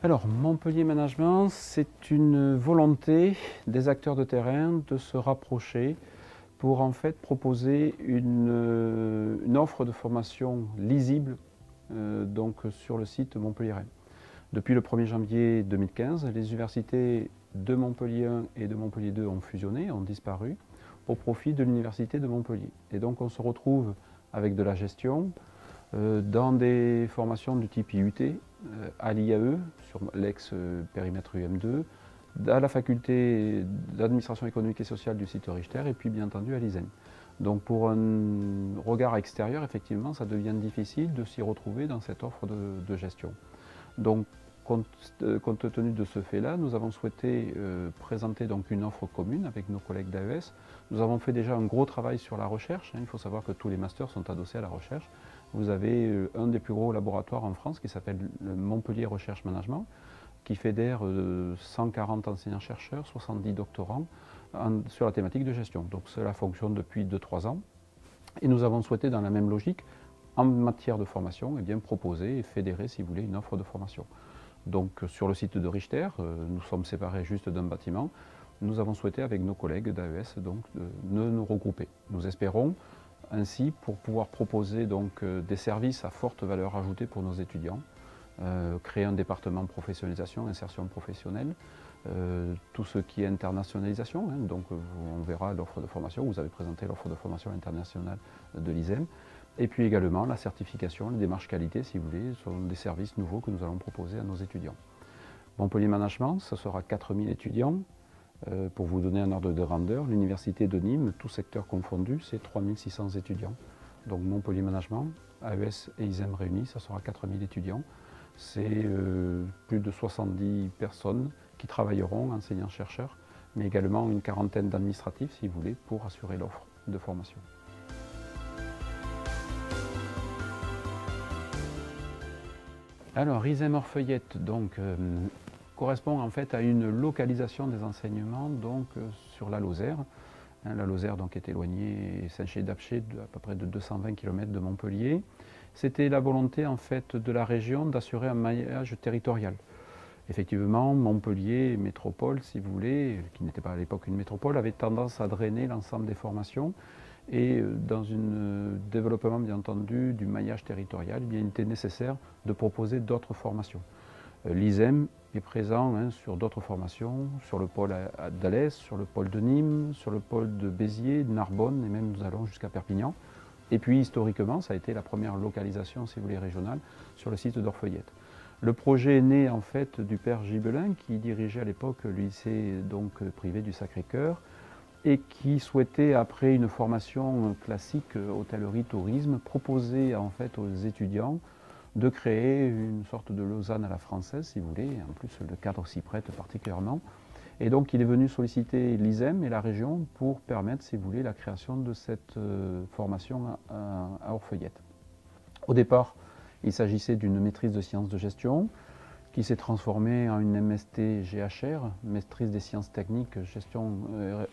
Alors, Montpellier Management, c'est une volonté des acteurs de terrain de se rapprocher pour en fait proposer une offre de formation lisible donc sur le site Montpellier. Depuis le 1er janvier 2015, les universités de Montpellier 1 et de Montpellier 2 ont fusionné, ont disparu, au profit de l'université de Montpellier. Et donc on se retrouve avec de la gestion dans des formations du type IUT, à l'IAE, sur l'ex-périmètre UM2, à la faculté d'administration économique et sociale du site Richter, et puis bien entendu à l'ISEM. Donc pour un regard extérieur, effectivement, ça devient difficile de s'y retrouver dans cette offre de gestion. Donc, compte tenu de ce fait-là, nous avons souhaité présenter donc une offre commune avec nos collègues d'AES. Nous avons fait déjà un gros travail sur la recherche. Il faut savoir que tous les masters sont adossés à la recherche. Vous avez un des plus gros laboratoires en France qui s'appelle le Montpellier Recherche Management, qui fédère 140 enseignants-chercheurs, 70 doctorants sur la thématique de gestion. Donc cela fonctionne depuis 2-3 ans. Et nous avons souhaité, dans la même logique, en matière de formation, eh bien, proposer et fédérer, si vous voulez, une offre de formation. Donc sur le site de Richter, nous sommes séparés juste d'un bâtiment. Nous avons souhaité, avec nos collègues d'AES, donc, de nous regrouper. Nous espérons ainsi, pour pouvoir proposer donc, des services à forte valeur ajoutée pour nos étudiants, créer un département professionnalisation, insertion professionnelle, tout ce qui est internationalisation, donc on verra l'offre de formation, vous avez présenté l'offre de formation internationale de l'ISEM, et puis également la certification, les démarches qualité, si vous voulez, sont des services nouveaux que nous allons proposer à nos étudiants. Montpellier Management, ce sera 4000 étudiants. Pour vous donner un ordre de grandeur, l'université de Nîmes, tout secteur confondu, c'est 3600 étudiants. Donc Montpellier Management, AES et ISEM réunis, ça sera 4000 étudiants. C'est plus de 70 personnes qui travailleront, enseignants-chercheurs, mais également une quarantaine d'administratifs, si vous voulez, pour assurer l'offre de formation. Alors, ISEM Orfeuillette, donc, correspond en fait à une localisation des enseignements donc, sur la Lozère. La Lozère donc, est éloignée, Saint-Chély-d'Apcher, à peu près de 220 km de Montpellier. C'était la volonté en fait, de la région d'assurer un maillage territorial. Effectivement, Montpellier, métropole, si vous voulez, qui n'était pas à l'époque une métropole, avait tendance à drainer l'ensemble des formations. Et dans un développement, bien entendu, du maillage territorial, il était nécessaire de proposer d'autres formations. L'ISEM est présent sur d'autres formations, sur le pôle d'Alès, sur le pôle de Nîmes, sur le pôle de Béziers, de Narbonne, et même nous allons jusqu'à Perpignan. Et puis historiquement, ça a été la première localisation, si vous voulez, régionale, sur le site d'Orfeuillette. Le projet est né en fait du père Gibelin, qui dirigeait à l'époque le lycée donc, privé du Sacré-Cœur, et qui souhaitait, après une formation classique hôtellerie-tourisme, proposer en fait aux étudiants de créer une sorte de Lausanne à la française, si vous voulez. En plus, le cadre s'y prête particulièrement. Et donc, il est venu solliciter l'ISEM et la région pour permettre, si vous voulez, la création de cette formation à Orfeuillette. Au départ, il s'agissait d'une maîtrise de sciences de gestion qui s'est transformée en une MST GHR, maîtrise des sciences techniques, gestion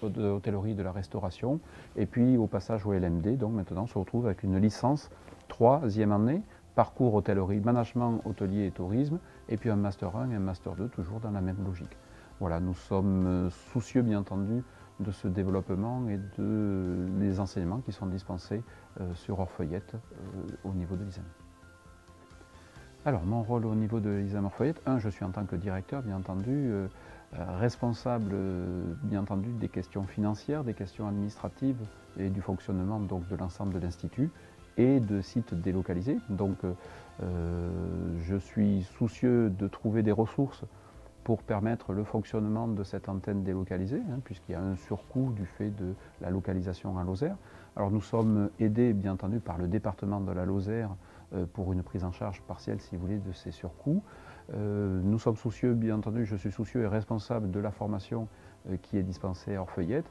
de l'hôtellerie de la restauration, et puis au passage au LMD, donc maintenant on se retrouve avec une licence 3e année, parcours hôtellerie, management hôtelier et tourisme, et puis un Master 1 et un Master 2, toujours dans la même logique. Voilà, nous sommes soucieux bien entendu de ce développement et des enseignements qui sont dispensés sur Orfeuillette au niveau de l'ISEM. Alors, mon rôle au niveau de l'ISEM Orfeuillette, je suis en tant que directeur, bien entendu, responsable, bien entendu, des questions financières, des questions administratives et du fonctionnement donc, de l'ensemble de l'Institut et de sites délocalisés. Donc, je suis soucieux de trouver des ressources pour permettre le fonctionnement de cette antenne délocalisée, puisqu'il y a un surcoût du fait de la localisation à Lozère. Alors nous sommes aidés, bien entendu, par le département de la Lozère pour une prise en charge partielle, si vous voulez, de ces surcoûts. Nous sommes soucieux, bien entendu, je suis soucieux et responsable de la formation qui est dispensée à Orfeuillette.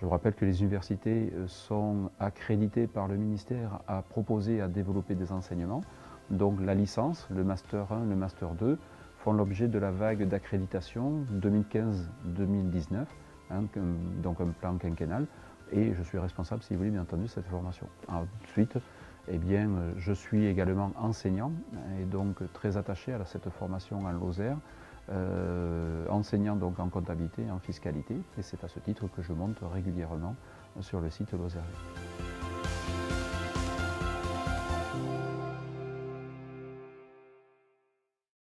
Je vous rappelle que les universités sont accréditées par le ministère à proposer, à développer des enseignements. Donc la licence, le Master 1, le Master 2, font l'objet de la vague d'accréditation 2015-2019, donc un plan quinquennal, et je suis responsable, si vous voulez, bien entendu, de cette formation. Ensuite, eh bien, je suis également enseignant et donc très attaché à cette formation en Lozère, enseignant donc en comptabilité et en fiscalité, et c'est à ce titre que je monte régulièrement sur le site lozérien.